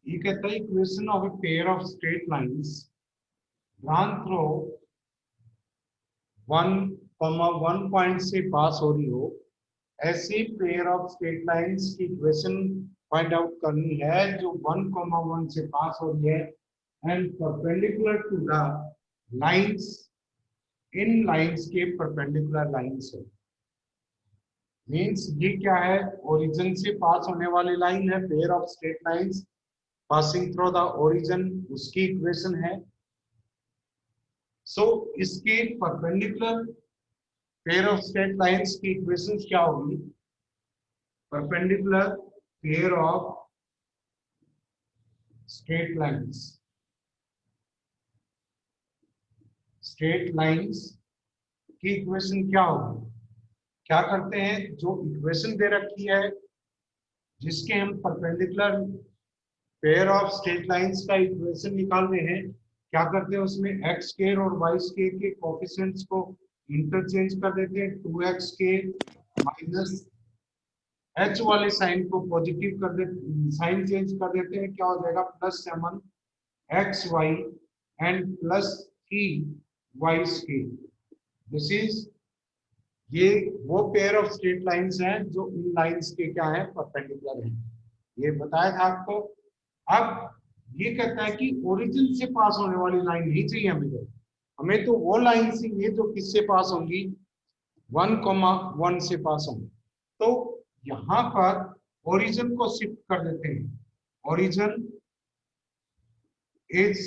ये कहता है equation of a pair of straight lines drawn through 1, 1 point से पास हो रही हो, ऐसी पेयर ऑफ स्ट्रेट लाइंस की इक्वेशन फाइंड आउट करनी है जो 1, 1 से पास हो रही है and perpendicular to the lines, इन लाइंस के परपेंडिकुलर लाइंस है। मींस ये क्या है, ओरिजिन से पास होने वाली लाइन है, pair of straight lines passing through the origin, उसकी इक्वेशन है। सो इसके perpendicular pair of straight lines की इक्वेशन क्या होगी, perpendicular pair of straight lines, straight lines की इक्वेशन क्या होगी। क्या करते हैं, जो इक्वेशन दे रखी है जिसके हम perpendicular pair of straight lines का इक्वेशन निकाल रहे हैं, क्या करते हैं उसमें एक्स स्क्वायर और वाई स्क्वायर के कोफिशिएंट्स को इंटरचेंज कर देते हैं, 2x स्क्वायर माइनस एच वाले साइन को पॉजिटिव कर देते, साइन चेंज कर देते हैं, क्या हो जाएगा +7xy and +3y square. This is, ये वो पेयर ऑफ स्ट्रेट लाइंस हैं जो इन लाइंस के क्या है, परपेंडिकुलर हैं। ये बताया था आपको। अब ये कहता है कि ओरिजिन से पास होने वाली लाइन नहीं चाहिए हमें, तो हमें तो वो लाइन चाहिए जो किससे पास होंगी, 1, 1 से पास होंगी। तो यहां पर ओरिजिन को शिफ्ट कर देते हैं, ओरिजिन इज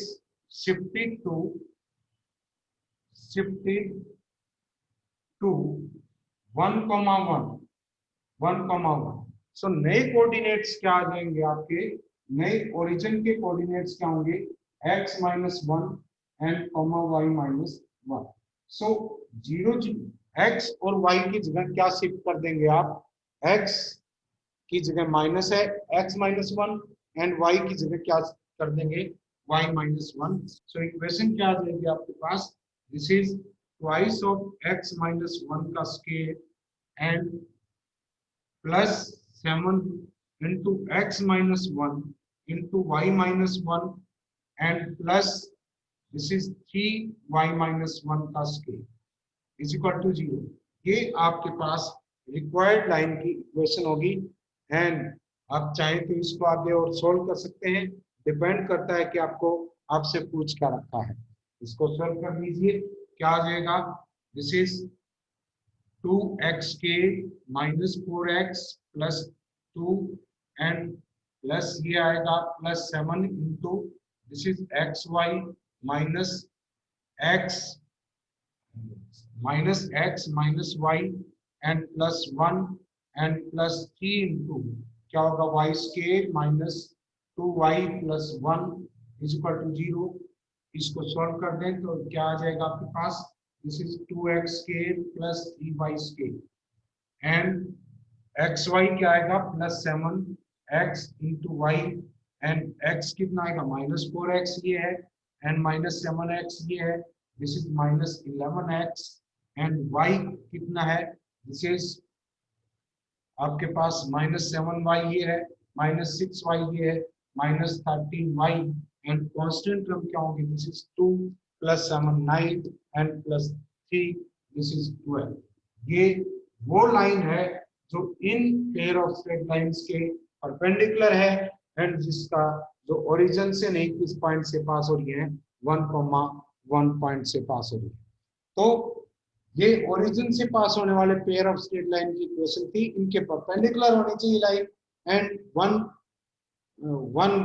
शिफ्टेड टू 1, 1, 1, 1। सो नए कोऑर्डिनेट्स क्या आ जाएंगे आपके, नए ओरिजिन के कोऑर्डिनेट्स क्या होंगे, x-1 and y-1। So 0 x और y की जगह क्या शिफ्ट कर देंगे आप, x की जगह माइनस है x-1 एंड y की जगह क्या कर देंगे, y-1। सो इक्वेशन क्या आ जाएगी आपके पास, this is twice of x-1 का square and +7 into x-1 into y-1 and plus this is 3y-1 का स्क्वायर इज इक्वल टू 0। ये आपके पास रिक्वायर्ड लाइन की इक्वेशन होगी। एंड आप चाहे तो इसको आगे और सोल्व कर सकते हैं, डिपेंड करता है कि आपको आपसे पूछ क्या रखा है। इसको सोल्व कर लीजिए, क्या आ जाएगा, this is 2x -4x +2 and plus ये आएगा +7 into this is xy -x -y and +1 and +3 into क्या होगा y² -2y +1 is equal to 0। इसको सॉल्व कर दें तो क्या आ जाएगा आपके पास, this is 2x plus 3y and xy क्या आएगा +7x into y and x कितना आएगा -4x ये है and -7x ये है, this is -11x and y कितना है, this is आपके पास -7y ये है, -6y ये है, -13y एंड कांस्टेंट टर्म क्या होंगे, this is 2 + 7 9 and +3 this is 12। ये वो लाइन है जो in pair of straight lines के परपेंडिकुलर है एंड जिसका जो ओरिजिन से नहीं किस पॉइंट से पास हो रही है, 1, 1 पॉइंट से पास हो रही है। तो ये ओरिजिन से पास होने वाले पेयर ऑफ स्ट्रेट लाइन की इक्वेशन थी, इनके परपेंडिकुलर होनी चाहिए लाइन एंड 1,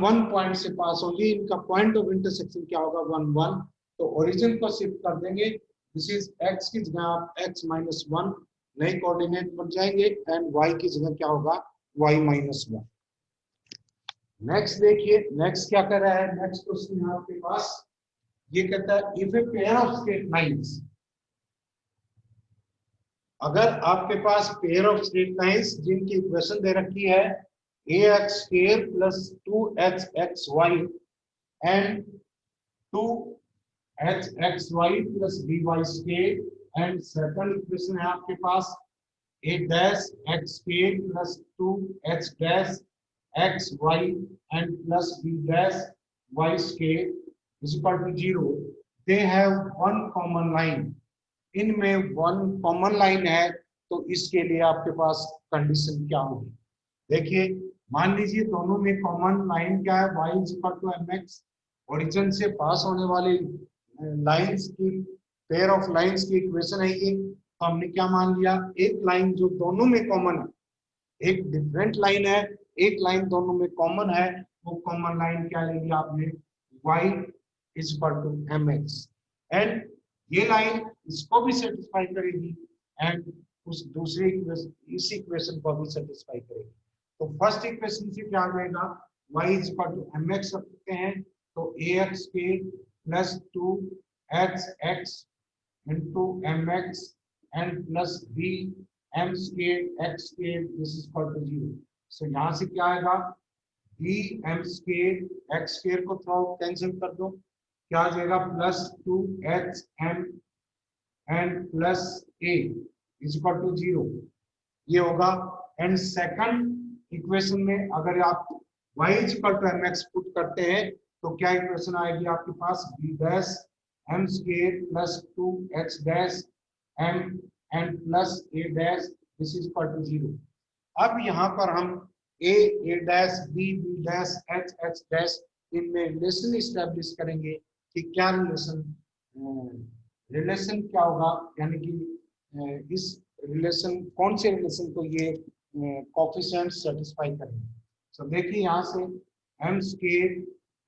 1 पॉइंट से पास होगी, इनका पॉइंट ऑफ इंटरसेक्शन क्या होगा 1, 1। तो ओरिजिन को शिफ्ट कर देंगे, दिस इज x की जगह आप x-1 नए कोऑर्डिनेट बन जाएंगे एंड y की जगह क्या होगा y-1। नेक्स्ट देखिए, नेक्स्ट क्या कर रहा है, नेक्स्ट क्वेश्चन है आपके पास, ये कहता है if a pair of straight lines, अगर आपके पास पेयर ऑफ स्ट्रेट लाइंस जिनकी इक्वेशन दे रखी है ax² + 2hxy and 2hxy + by² and second equation है आपके पास a' x² + 2h' x y and plus b dash y square is equal to 0, they have one common line, इनमें one common line है, तो इसके लिए आपके पास कंडीशन क्या होगी? देखिए, मान लीजिए दोनों में कॉमन लाइन क्या है, y is equal to M x, origin से पास होने वाली लाइंस की पेयर ऑफ लाइंस की इक्वेशन है ये। तो हमने क्या मान लिया, एक लाइन जो दोनों में कॉमन है, एक डिफरेंट लाइन है, एक लाइन दोनों में कॉमन है, वो कॉमन लाइन क्या ले लिया आपने, y is equal to M x, and ये लाइन इसको भी सेटिस्फाई करेगी एंड उस दूसरी इस इक्वेशन को भी सेटिस्फाई करेगी। तो फर्स्ट इक्वेशन से क्या आ जाएगा, y is equal to M x रख सकते हैं, तो ए एक्स के plus 2xx into mx and plus b m square x square this is equal to 0। so यहाँ से क्या आएगा, b m square x square को थोड़ा कैंसिल कर दो, क्या आ जाएगा plus 2h m and plus a is equal to 0, ये होगा। एंड सेकंड इक्वेशन में अगर आप y is equal to mx put करते हैं तो क्या इक्वेशन आएगी आपके पास, b dash m square plus 2x dash m and plus a dash this is equal to 0। अब यहाँ पर हम a dash b dash h dash इनमें रिलेशन इस्टेब्लिश करेंगे कि क्या रिलेशन क्या होगा, यानी कि इस रिलेशन, कौन से रिलेशन को ये कोफिशिएंट सेटिस्फाई करेंगे। सो देखिए यहाँ से m square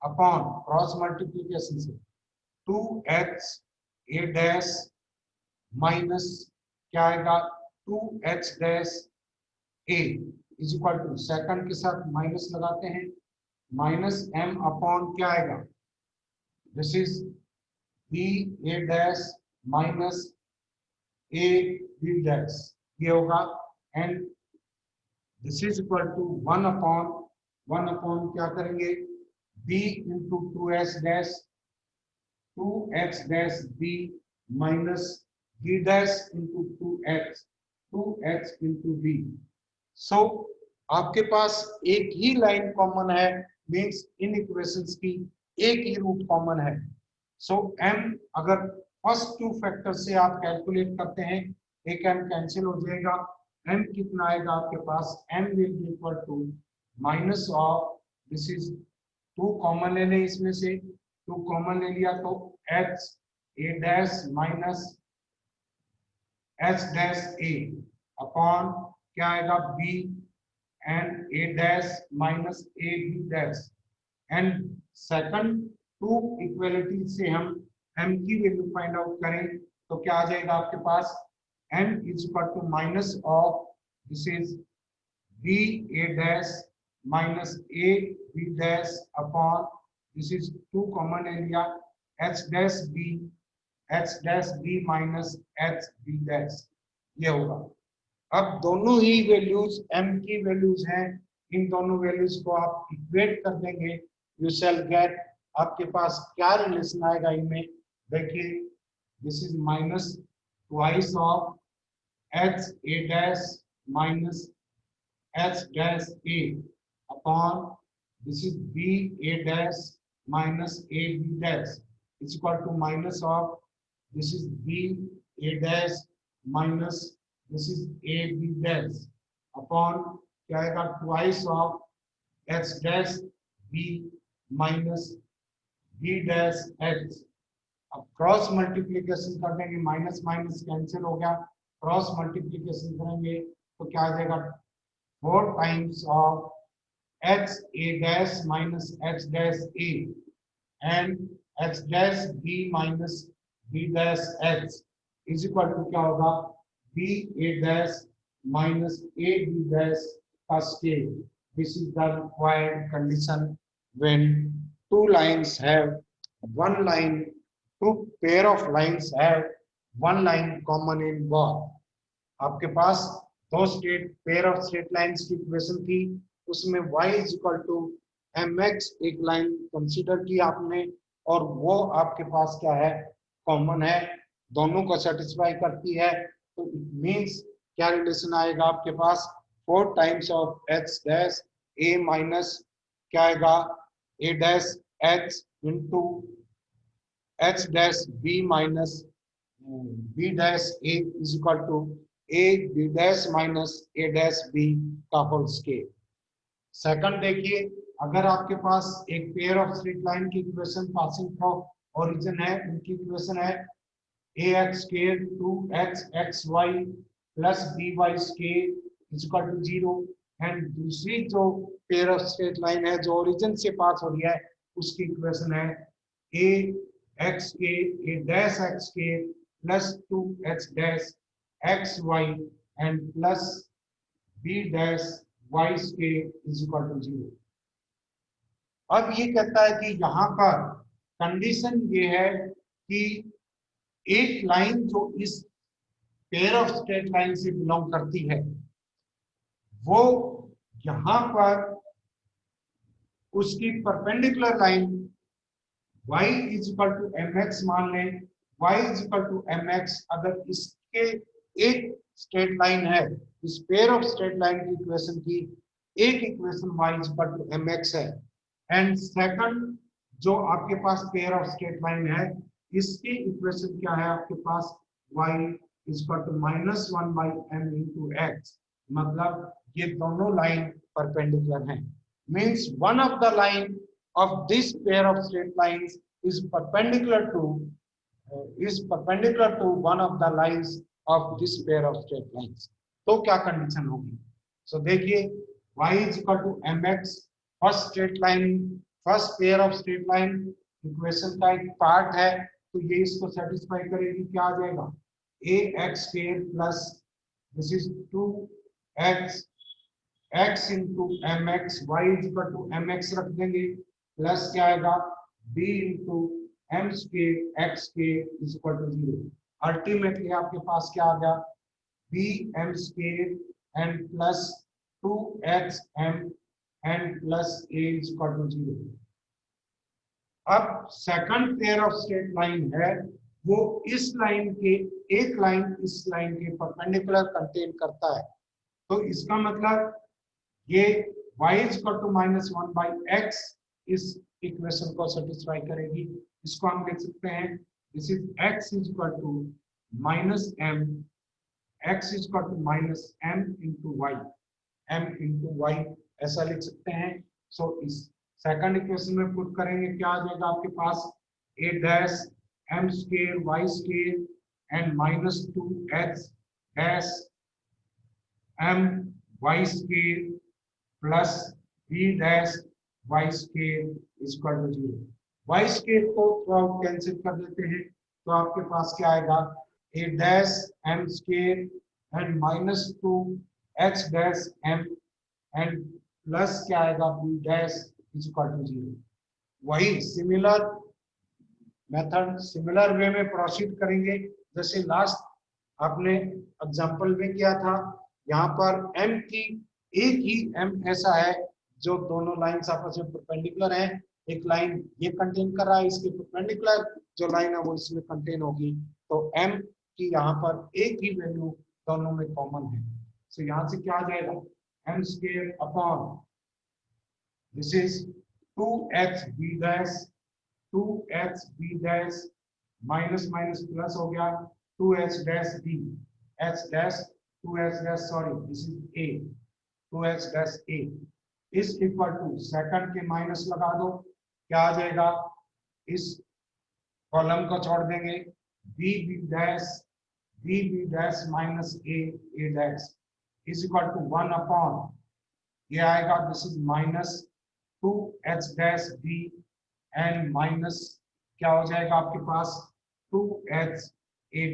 upon cross multiplication से 2x a डैश माइनस क्या आएगा 2x dash a is equal to, second के साथ माइनस लगाते हैं, माइनस m अपॉन क्या आएगा, this is b a dash minus a b dash, ये होगा, and this is equal to 1 upon क्या करेंगे, b into 2x dash 2x dash b minus b dash into 2x into b। so आपके पास एक ही line common है, means इन equations की एक ही रूट कॉमन है। सो m अगर फर्स्ट टू फैक्टर से आप कैलकुलेट करते हैं, एक m कैंसिल हो जाएगा, m कितना आएगा आपके पास, m will be equal to minus of, this is 2 common ले लें, इसमें से 2 कॉमन ले लिया तो h a dash minus h dash a upon क्या आएगा b and a dash minus a b dash, and second to equality से हम m की वैल्यू फाइंड आउट करें तो क्या आ जाएगा आपके पास, m is equal to minus of, this is b a dash minus a b dash upon, this is 2 common area h dash b minus h b dash, ये होगा। अब दोनों ही वैल्यूज m की वैल्यूज हैं, इन दोनों वैल्यूज को आप equate कर देंगे, यू शैल गेट, आपके पास क्या रिलेशन आएगा इनमें, देखिए this is minus twice of h a dash minus h dash a upon, this is b a dash minus a b dash is equal to minus of, this is b a dash minus this is a b dash upon क्या आएगा twice of h dash b minus b dash h। अब cross multiplication करने के minus minus cancel हो गया, cross multiplication करेंगे तो क्या आ जाएगा 4 times of h a dash minus h dash a and h dash b minus b dash h is equal to क्या होगा, b a dash minus a b dash का scale। This is the required condition when two lines have one line, two pair of lines have one line common in both। आपके पास दो straight pair of straight lines की equation थी, उसमें y is equal to mx एक line consider की आपने, और वो आपके पास क्या है, कॉमन है, दोनों को सेटिस्फाई करती है, तो इट मींस क्या रिलेशन आएगा आपके पास, 4 times of h dash A minus क्या आएगा A dash H into H dash B minus B dash A is equal to A B dash minus A dash B का होल स्केयर। सेकंड देखिए, अगर आपके पास एक पेयर ऑफ स्ट्रेट लाइन की equation passing from origin है, उनकी equation है ax square 2xxy plus by square is equal to 0 and दूसरी जो पेयर ऑफ स्ट्रेट लाइन है जो ओरिजिन से पास हो रही है उसकी इक्वेशन है a x के a डैश x के plus 2x dash xy and plus b dash y के इज इक्वल टू 0। अब ये कहता है कि यहाँ पर कंडीशन ये है कि एक लाइन जो इस पेयर ऑफ स्ट्रेट लाइन से बिलोंग करती है वो यहां पर उसकी perpendicular line y is equal to mx मान लें, y is equal to mx अगर इसके एक स्ट्रेट लाइन है, इस पेयर ऑफ स्ट्रेट लाइन की इक्वेशन की एक equation y is equal to mx है एंड सेकंड जो आपके पास पेयर ऑफ स्ट्रेट लाइन है इसकी इक्वेशन क्या है आपके पास y is equal to minus 1 by m into x, मतलब ये दोनों लाइन परपेंडिकुलर हैं, means one of the line of this pair of straight lines is perpendicular to one of the lines of this pair of straight lines. तो क्या condition होगी? So देखिए y is equal to mx first straight line, first pair of straight line equation का एक part है, तो ये इसको सेटिस्फाई करेगी। क्या आ जाएगा A X square plus this is 2x x into M X Y is equal to M x रख देंगे प्लस क्या आएगा b into M square X square is equal to 0। Ultimately आपके पास क्या आ गया b m square and plus 2x m and plus a is equal to 0। अब second pair of straight line है वो इस लाइन के एक लाइन इस लाइन के परपेंडिकुलर कंटेन करता है, तो इसका मतलब ये y is equal to minus 1 by x इस इक्वेशन को सेटिस्फाई करेगी। इसको हम लिख सकते हैं this is x is equal to minus m, x is equal to minus m into y, ऐसा लिख सकते हैं। सो इस सेकंड इक्वेशन में पुट करेंगे क्या आ जाएगा आपके पास a dash m square y square and minus 2x dash m y square plus b dash y square is equal to 0। y square को थ्रू आउट कैंसिल कर देते हैं तो आपके पास क्या आएगा a dash m square and minus 2x dash m and plus क्या आएगा b dash is equal to 0। वही सिमिलर मेथड सिमिलर वे में प्रोसीड करेंगे जैसे लास्ट आपने एग्जांपल में किया था। यहाँ पर m की एक ही m ऐसा है जो दोनों लाइंस आपस में परपेंडिकुलर हैं, एक लाइन ये कंटेन कर रहा है, इसके परपेंडिकुलर जो लाइन है वो इसमें कंटेन होगी, तो m की यहाँ पर एक ही वैल्यू दोनों में कॉमन है। सो यहाँ से क्या आ जाएगा m square upon this is 2x b dash 2x b dash minus minus plus हो गया 2h dash b h dash 2h dash sorry this is a 2h dash a is equal to second के minus लगा दो, क्या आ जाएगा इस column को छोड़ देंगे b dash minus a dash is equal to 1 upon ये आएगा this is minus 2h dash b and minus क्या हो जाएगा आपके पास 2h a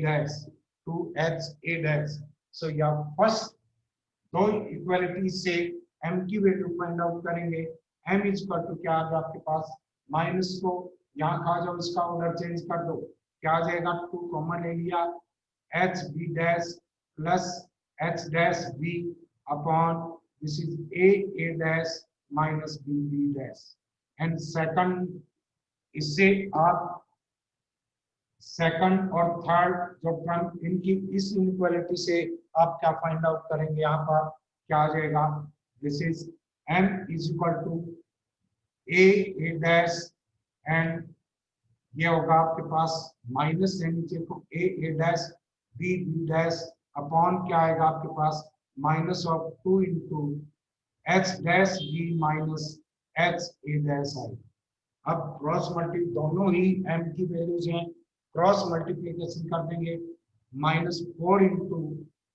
dash। सो या फर्स्ट दो इक्वालिटी से m की वैल्यू फाइंड आउट करेंगे। m इज इक्वल टू क्या आ गया आपके पास माइनस को यहाँ खा जाओ, इसका ऑर्डर चेंज कर दो, क्या आ जाएगा 2 कॉमन ले लिया h b dash plus h dash b upon this is a dash minus b dash and second इससे आप सेकंड और थर्ड जो टर्म इनकी इस इनइक्वालिटी से आप क्या फाइंड आउट करेंगे, यहाँ पर क्या आ जाएगा this is m is equal to a dash and ये होगा आपके पास माइनस है नीचे तो a dash b dash upon क्या आएगा आपके पास minus of 2 into h dash b minus h a dash आएगा। अब क्रॉस मल्टी दोनों ही m की वैल्यूज हैं, क्रॉस मल्टीप्लीकेशन कर देंगे minus 4 into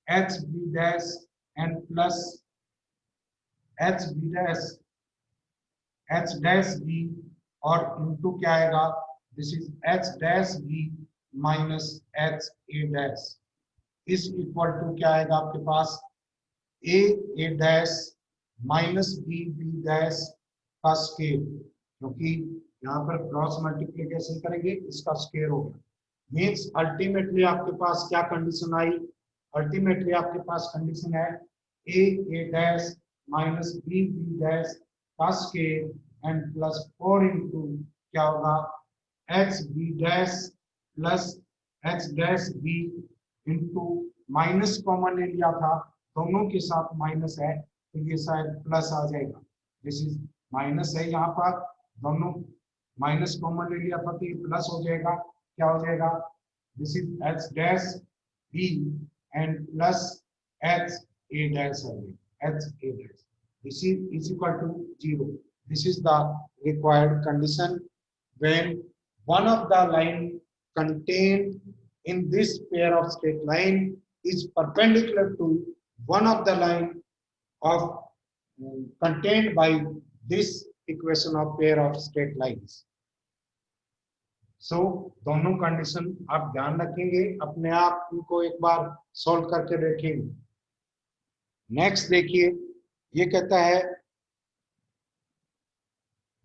h b dash and plus h b dash h dash b और इनटू क्या आएगा this is h dash b minus h a dash is equal to क्या आएगा आपके पास a dash minus b dash का square, क्योंकि यहाँ पर क्रॉस मल्टीप्लिकेशन करेंगे इसका स्केयर होगा। मीन्स अल्टीमेटली आपके पास क्या कंडीशन आई, अल्टीमेटली आपके पास कंडीशन है a dash minus b dash का स्केयर एंड प्लस 4 इंटू क्या होगा h b dash plus h dash b into minus common ले लिया था, दोनों के साथ माइनस है तो ये शायद प्लस आ जाएगा, दिस इज माइनस है यहाँ पर, दोनों माइनस कॉमन ले लिया था तो ये प्लस हो जाएगा, क्या हो जाएगा this is h dash b and plus h a dash h a dash this is equal to 0. This is the required condition when one of the line contained in this pair of straight line is perpendicular to one of the line of contained by this equation of pair of straight lines. So दोनों condition आप ध्यान रखेंगे, अपने आप इनको एक बार solve करके देखेंगे। नेक्स्ट देखिए ये कहता है,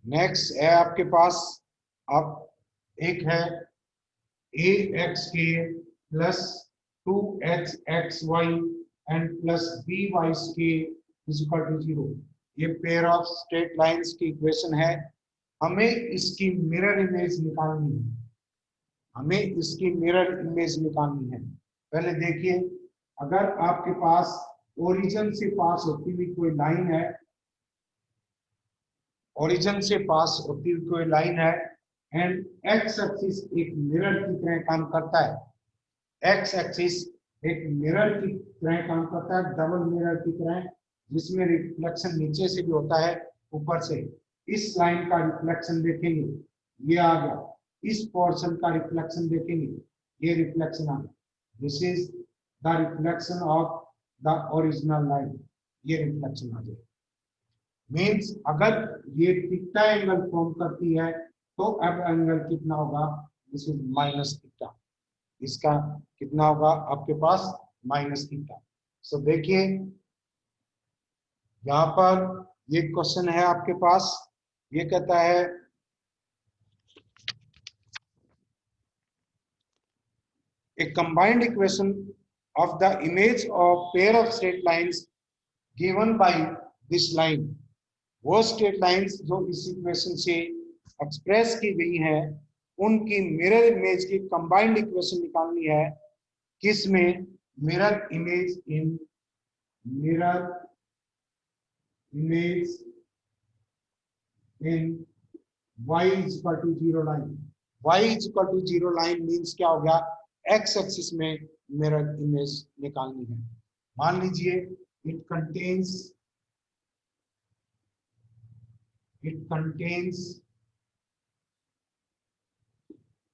नेक्स्ट है आपके पास अब एक है a x k plus 2h x y and plus b y k is equal to 0। ये पेयर ऑफ स्ट्रेट लाइंस की इक्वेशन है, हमें इसकी मिरर इमेज निकालनी है, हमें इसकी मिरर इमेज निकालनी है। पहले देखिए अगर आपके पास ओरिजिन से पास होती हुई कोई लाइन है, ओरिजिन से पास होती हुई कोई लाइन है एंड एक्स एक्सिस एक मिरर की तरह काम करता है, एक्स एक्सिस एक मिरर की तरह काम करता है, डबल मिरर की तरह, जिसमें रिफ्लेक्शन नीचे से भी होता है ऊपर से। इस लाइन का रिफ्लेक्शन देखेंगे ये आ गया, इस पोर्शन का रिफ्लेक्शन देखेंगे ये रिफ्लेक्शन आ गया, this is the reflection of the original line, ये रिफ्लेक्शन आ जाएगा। मीन्स अगर ये थीटा एंगल फॉर्म करती है तो अब एंगल कितना होगा, दिस इज माइनस थीटा, इसका कितना होगा आपके पास माइनस थीटा। सो देखिए यहाँ पर ये क्वेश्चन है आपके पास, ये कहता है a combined equation of the image of pair of straight lines given by this line। वो स्ट्रेट लाइंस जो इस इक्वेशन से एक्सप्रेस की गई हैं उनकी मिरर इमेज की कंबाइंड इक्वेशन निकालनी है, किसमें mirror image in y is equal to 0 line. y is equal to 0 line means क्या हो गया, x एक्सिस में मिरर इमेज निकालनी है। मान लीजिए it contains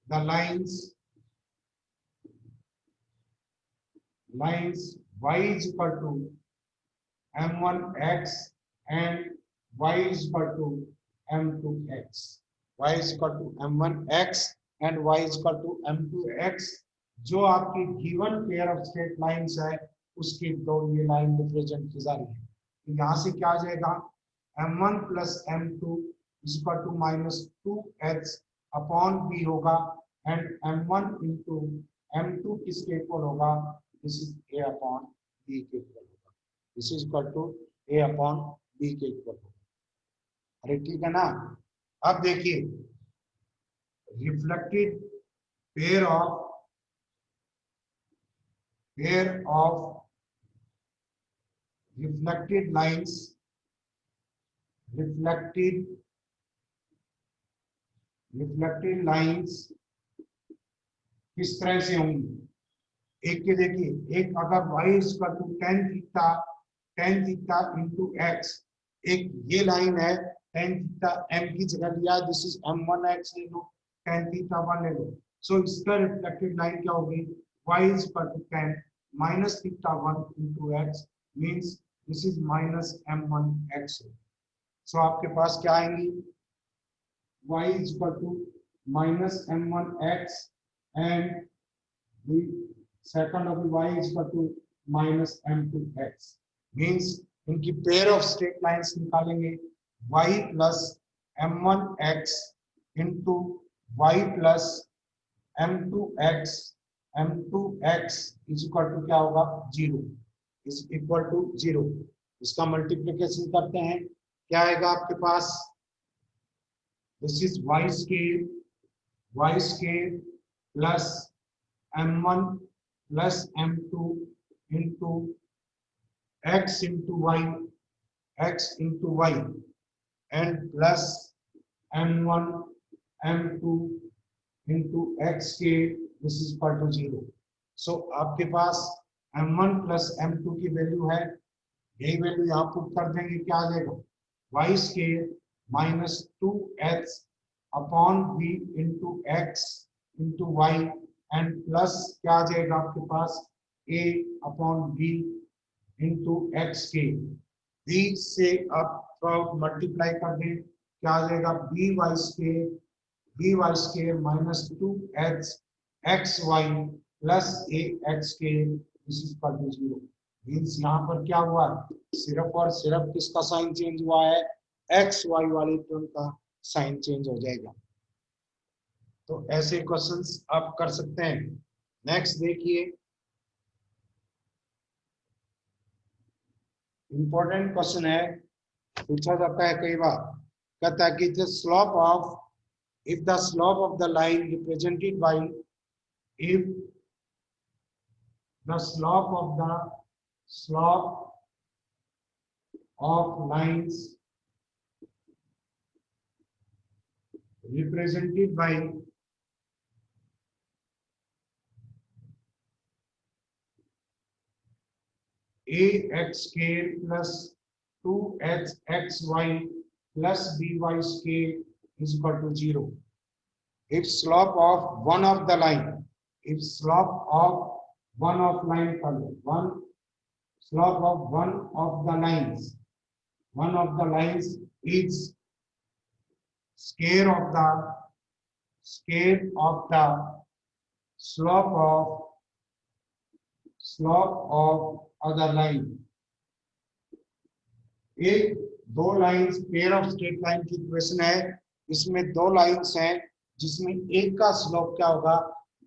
the lines y is equal to m1x and y is equal to m2x, y is equal to m1x and y is equal to m2x, जो आपकी given pair of straight lines है उसकी दो ये line represent की जा रही है। तो यहाँ से क्या आ जाएगा m1 plus m2 is equal to minus 2h upon b होगा एंड m1 इंटू m2 किसके इक्वल होगा, this is a upon b के इक्वल होगा, this is equal to a upon b के इक्वल होगा। अरे ठीक है ना। अब देखिए reflected pair of reflected lines reflected lines किस तरह से होंगी। एक के देखिए, एक अगर y equal to tan theta into x, एक ये लाइन है टेन थीटा m की जगह लिया, दिस इज m1x ले लो, टेन थीटा 1 ले लो। सो इसका रिफ्लेक्टेड लाइन क्या होगी, y equal to tan minus theta 1 into x, means this is minus m1x। सो आपके पास क्या आएंगी, y equal to minus m1x and the second of the y is equal to minus m2x, means इनकी pair of straight lines निकालेंगे, y plus m1x into y plus m2x is equal to क्या होगा, 0, is equal to 0। इसका multiplication करते हैं, क्या आएगा आपके पास, this is y square plus m1 plus m2 into x into y and plus m1 m2 into x k, this is equal to 0। सो आपके पास m1 plus m2 की वैल्यू है, यही वैल्यू यहाँ पुट कर देंगे, क्या आ जाएगा, y square minus 2x upon v into x into y and plus क्या आ जाएगा आपके पास, a upon b into x के, b से आप मल्टीप्लाई कर दें, क्या आ जाएगा, b y square minus 2x plus a x के, this is equal to 0। Means यहाँ पर क्या हुआ, सिर्फ और सिर्फ किसका साइन चेंज हुआ है, एक्स वाई वाले टर्म का साइन चेंज हो जाएगा। तो ऐसे क्वेश्चंस आप कर सकते हैं। नेक्स्ट देखिए, इंपॉर्टेंट क्वेश्चन है, पूछा जाता है कई बार, कहता है कि the slope of, if the slope of the line represented by, if the slope of lines represented by ax square plus 2xy plus by square is equal to 0 if slope of one of the line, if slope of one of line, one slope of one of the lines is square of the slope of other line। एक दो lines, pair of straight line की equation है, इसमें दो lines हैं जिसमें एक का स्लोप क्या होगा,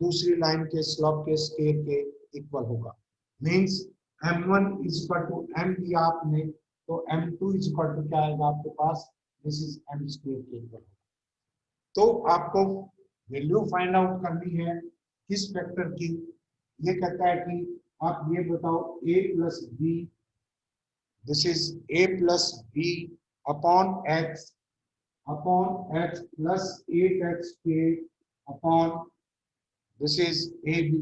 दूसरी लाइन के स्लोप के स्क्वायर के इक्वल होगा। Means m1 is equal to m दिया आपने, तो m2 इज इक्वल टू क्या आएगा आपके पास, दिस इज m स्क्वायर के इक्वल। तो आपको वैल्यू फाइंड आउट करनी है किस वेक्टर की, ये कहता है कि आप ये बताओ a plus b, this is a plus b upon x plus 8x के upon this is a b,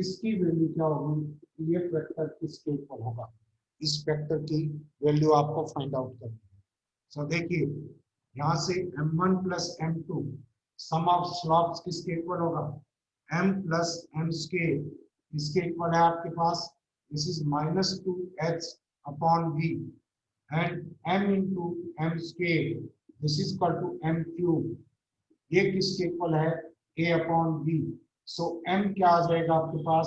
इसकी वैल्यू क्या होगी, ये वेक्टर किसके इक्वल होगा, इस वेक्टर की वैल्यू आपको फाइंड आउट करनी है। सो देखिए, यहाँ से m1 plus m2 sum of slopes किसके इक्वल होगा, m प्लस m स्क्वायर, इसके इक्वल है आपके पास, this is minus 2x upon v and m into m square, this is equal to m cube, ये किसके इक्वल है, a upon v। So m क्या आ जाएगा आपके पास,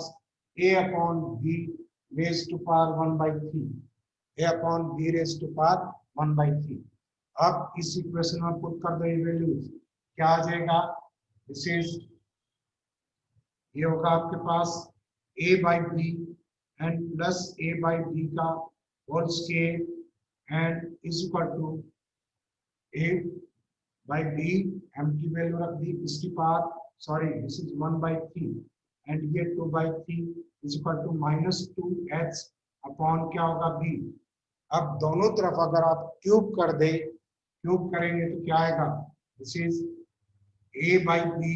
a upon v raise to power 1/3, a upon v raise to power 1/3। अब इस इक्वेशन में पुट कर दो ये वैल्यूज, क्या आ जाएगा, दिस इज, ये होगा आपके पास a by B and plus a by B का whole square and is equal to a by B, m की वैल्यू रख दी, इसकी power, sorry this is 1/3 and ये 2/3 is equal to minus 2x upon क्या होगा b। अब दोनों तरफ अगर आप क्यूब कर दे क्यूब करेंगे तो क्या आएगा, this is a by b,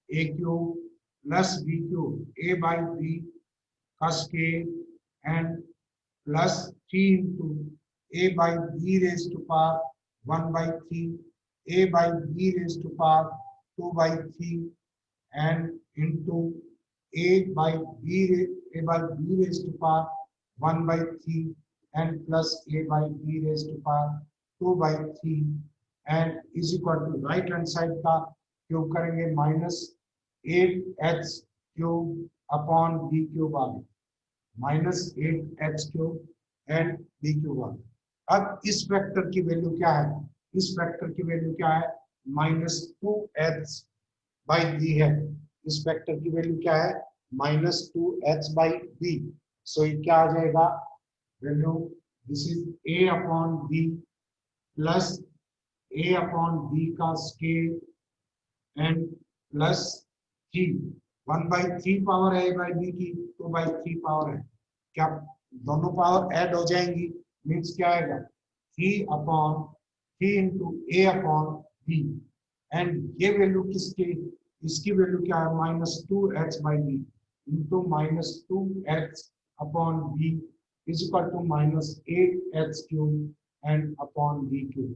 a cube plus b cube, a by B का square and plus 3 into a by b raise to power 1/3, a by b raised to power 2/3 and into a by b raised to power 1/3 and plus a by b raised to power 2/3 and is equal to right hand side का cube करेंगे minus 8h cube upon b cube आ गया, minus 8h cube and b cube आ गया। अब इस vector की value क्या है, इस वेक्टर की वैल्यू क्या है, -2h बाई बी है। इस वेक्टर की वैल्यू क्या है, -2h बाई बी। सो ये क्या आ जाएगा value, this is a upon b plus a upon b का स्केयर एंड प्लस 3, 1/3 पावर है a बाई बी की, 2/3 पावर है, क्या दोनों पावर ऐड हो जाएंगी, मीन्स क्या आएगा 3 upon 3 into a upon b and ये वैल्यू किसकी, इसकी वैल्यू क्या है -2h by b into -2h upon b is equal to -8h cube and upon b cube.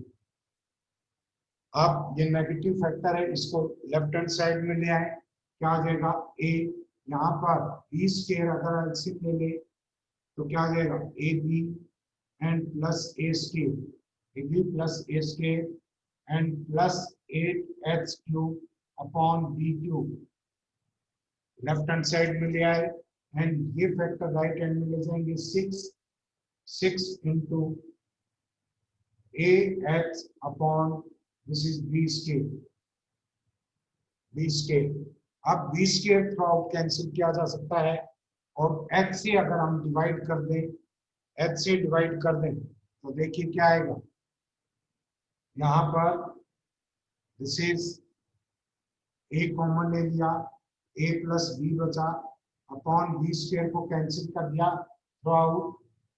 अब ये नेगेटिव फैक्टर है, इसको लेफ्ट हैंड साइड में ले आए, क्या आ जाएगा a, यहाँ पर बी स्क्वायर अगर एलसीएम ले ले तो क्या आ जाएगा a b and plus a square, a b plus a square and plus 8h cube upon b cube, left hand side में ले आए एंड ये फैक्टर राइट हैंड में ले जाएंगे 6 into a h upon this is b square, b square. अब b square through out cancel किया जा सकता है और h से अगर हम डिवाइड कर दें, h से डिवाइड कर दें तो देखिए क्या आएगा, यहाँ पर दिस इज a कॉमन ले लिया, a प्लस बी बचा अपॉन बी स्क्वायर को कैंसिल कर दिया थ्रू आउट,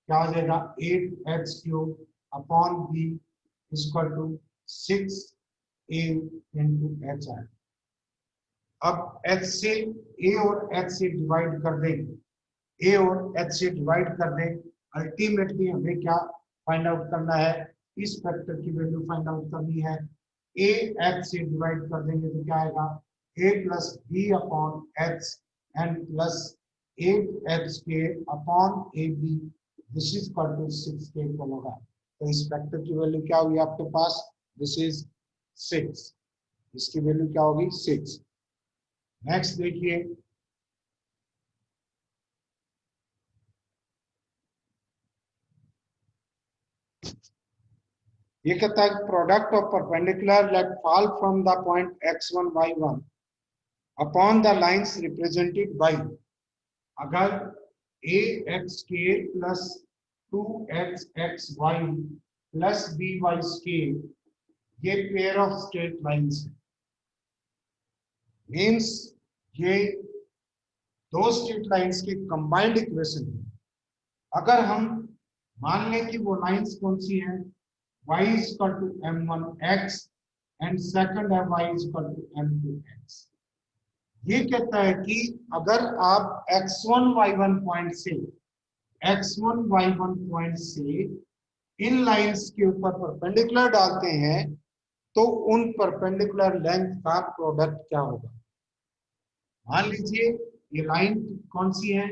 क्या हो जाएगा 8h cube upon b equal to 6a into h आए। अब h से a और h से डिवाइड कर दें, a और h से डिवाइड कर दें, अल्टीमेटली हमें क्या फाइंड आउट करना है, इस फैक्टर की वैल्यू फाइंड आउट करनी है। a h से डिवाइड कर देंगे तो क्या आएगा a plus b upon h and plus 8h के upon a b this is equal to 6 होगा। तो इस फैक्टर की वैल्यू क्या होगी आपके पास, दिस इज 6, इसकी वैल्यू क्या होगी 6। नेक्स्ट देखिए, ये कहता है product of perpendicular let fall from the point x1 y1 upon the lines represented by, अगर ax square plus 2xxy plus by square ये पेयर ऑफ स्ट्रेट लाइंस है, मीन्स ये दो स्ट्रेट लाइंस की कंबाइंड इक्वेशन है। अगर हम मान लें कि वो लाइंस कौन सी हैं, y is equal to m1x and second है y is equal to m2x। ये कहता है कि अगर आप x1 y1 पॉइंट से इन लाइंस के ऊपर परपेंडिकुलर डालते हैं तो उन परपेंडिकुलर लेंथ का प्रोडक्ट क्या होगा। मान लीजिए ये लाइन कौन सी है,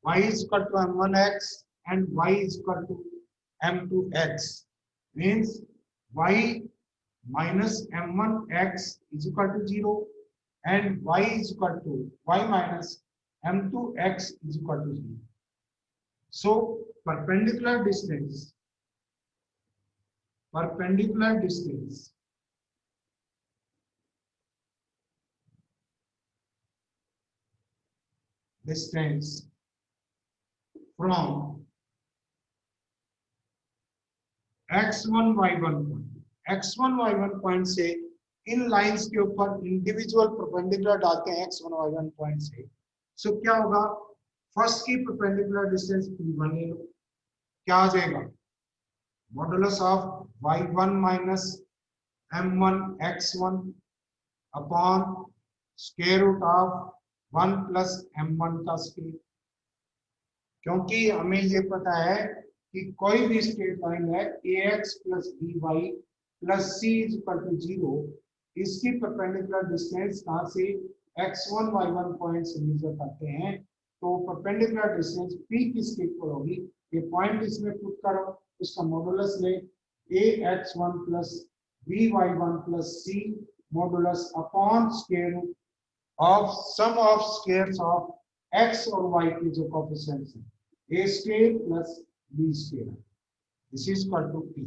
y is equal to m1x and y is equal to m2x, means y minus m1x is equal to 0 and y is equal to y minus m2x is equal to 0. So perpendicular distance from x1 y1 point से इन lines के ऊपर individual perpendicular डालते हैं x1 y1 point से, सो क्या होगा, first की perpendicular distance p1 ले लो, क्या आ जाएगा modulus of y1 minus m1 x1 upon square root of 1 plus m1 का स्क्वायर। क्योंकि हमें ये पता है कि कोई भी स्ट्रेट लाइन है ax plus by plus c is equal to 0, इसकी परपेंडिकुलर डिस्टेंस कहाँ से x1 y1 पॉइंट से मेजर करते हैं, तो परपेंडिकुलर डिस्टेंस p किसके इक्वल होगी, ये पॉइंट इसमें पुट करो, उसका मॉडुलस ले ax1 plus by1 plus c modulus upon square root of sum of squares of x और y के जो कोएफिशिएंट्स हैं a square plus b square, this is equal to p।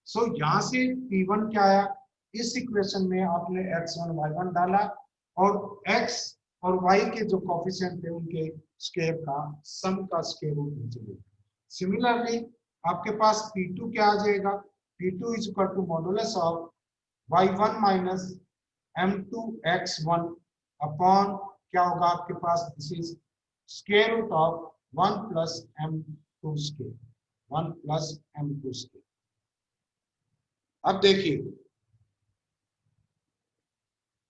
So यहाँ से p1 क्या आया, इस इक्वेशन में आपने x1 y1 डाला और x और y के जो कोएफिशिएंट थे उनके स्क्वायर का सम का स्क्वायर रूट निकालिए। सिमिलरली आपके पास p2 क्या आ जाएगा, p2 is equal to modulus of y1 minus m2 x1 upon क्या होगा आपके पास, this is square root of 1 plus m2 square, 1 plus m2 square. अब देखिए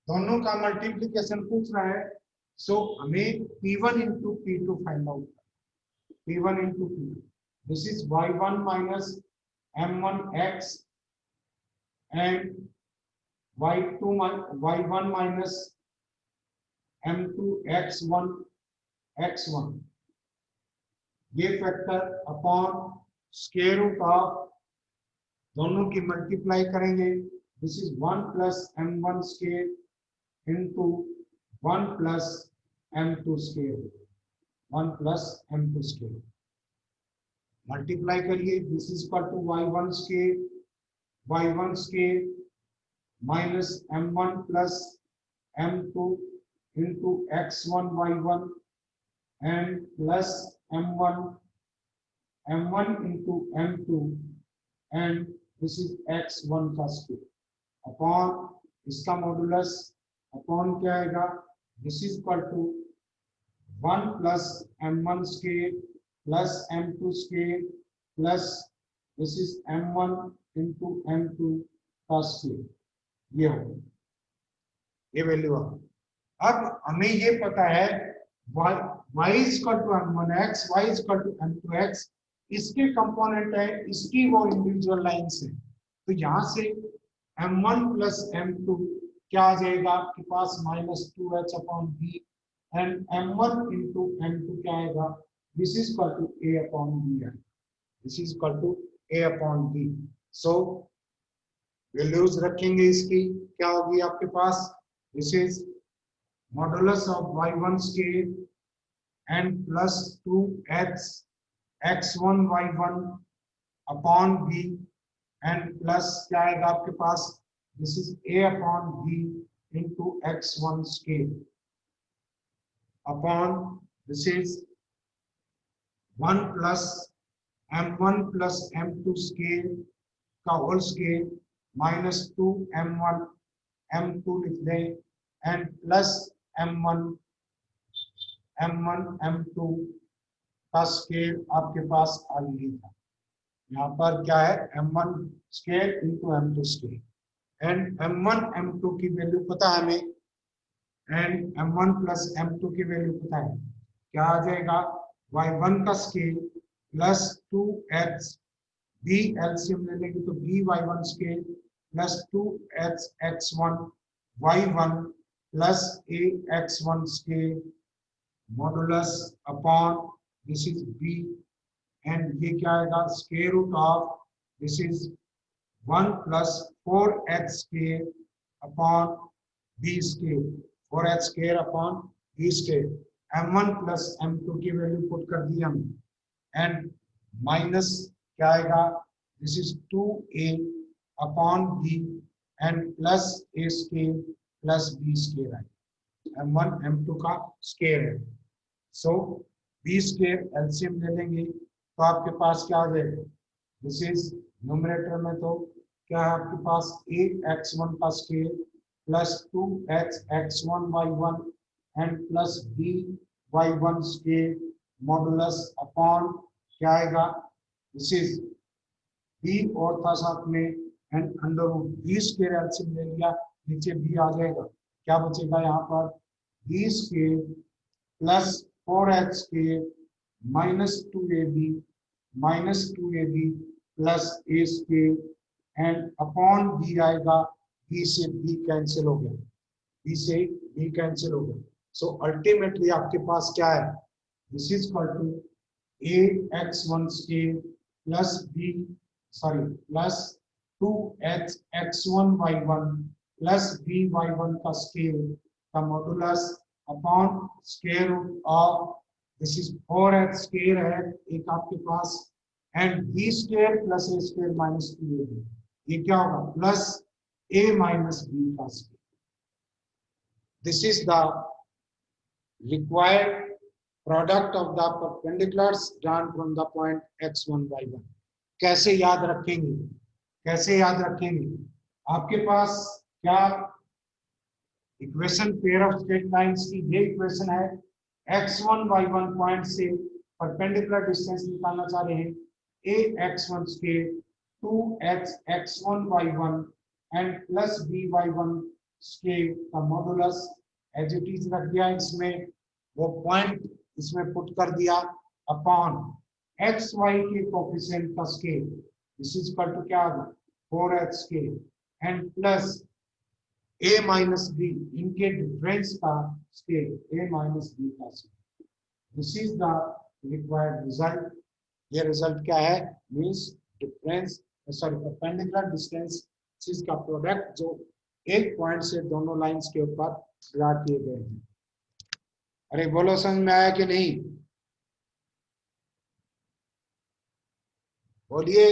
दोनों का मल्टीप्लिकेशन पूछ रहा है, सो हमें p1 into p2 find out, p1 into p2, this is y1 minus m1 x and y2 y1 minus m2 x1 x1, ये factor upon square root of दोनों की मल्टीप्लाई करेंगे, this is 1 plus m1 square into 1 plus m2 square, 1 plus m2 square multiply करिए, this is equal to y1 square minus m1 plus m2 into x1 y1 and plus m1 into m2 and this is x1 का square upon इसका modulus upon क्या आएगा, this is equal to 1 plus m1 square plus m2 square plus this is m1 into m2 का square, ये हो ये value आ। अब हमें ये पता है y is equal to m1x, y is equal to m2x, इसके कंपोनेंट है, इसकी वो इंडिविजुअल लाइंस है, तो यहाँ से m1 प्लस m2 क्या आ जाएगा आपके पास minus 2h upon b and m1 into m2 क्या आएगा, this is equal to a upon b है, this is equal to a upon b। So values रखेंगे इसकी क्या होगी आपके पास, this is modulus of y1 square and plus 2x x1 y1 upon b and plus क्या आएगा आपके पास, this is a upon b into x1 square upon this is 1 plus m1 plus m2 square का whole square minus 2 m1 m2 लिख दें and plus m1 m2 का square आपके पास already था, यहाँ पर क्या है m1 square into m2 square and m1 m2 की वैल्यू पता है हमें एंड m1 प्लस m2 की वैल्यू पता है, क्या आ जाएगा y1 का square plus 2x b LCM ले लेंगे तो b y1 square plus 2x x1 y1 plus a x1 square modulus upon this is b and ये क्या आएगा square root of this is 1 plus 4x square upon b square, 4x square upon b square, m1 plus m2 की value put कर दी हमने and minus क्या आएगा, this is 2a upon b and plus a square plus b square आएगा, m1 m2 का square है। सो b square LCM ले लेंगे तो आपके पास क्या आ जाएगा, दिस इज न्यूमरेटर में तो क्या है आपके पास a x1 का square plus 2x x1 y1 and plus b y1 square modulus upon क्या आएगा, दिस इज बी और था साथ में and under root B square LCM ले लिया, नीचे बी आ जाएगा, क्या बचेगा यहाँ पर B square plus 4x square -2ab plus a square and upon B आएगा, बी से बी कैंसिल हो गया, बी से बी कैंसिल हो गया। सो अल्टीमेटली आपके पास क्या है, this is equal to ax1 square plus b sorry plus 2x(x1)y1 प्लस by1 का स्क्वायर का modulus upon square root of this is 4x square है एक आपके पास and b square plus a square minus 2ab, ये क्या होगा प्लस a माइनस b का square. This is the required product of the perpendiculars drawn from the point x1 y1। कैसे याद रखेंगे, कैसे याद रखेंगे, आपके पास क्या equation pair of straight lines की ये इक्वेशन है, x1 y1 पॉइंट से परपेंडिकुलर डिस्टेंस निकालना चाह रहे हैं ax1 square 2x x1 y1 and plus by1 square का मॉडुलस एज इट इज रख दिया, इसमें वो पॉइंट इसमें पुट कर दिया अपॉन एक्स वाई के कोफिशिएंट का scale, this is equal to क्या होगा 4x scale and plus a minus B, इनके डिफरेंस का स्केल a माइनस बी का scale. This is the required result. ये रिजल्ट क्या है, means difference sorry perpendicular distance का प्रोडक्ट जो एक पॉइंट से दोनों लाइंस के ऊपर ड्रा किए गए हैं। अरे बोलो समझ में आया कि नहीं, बोलिए।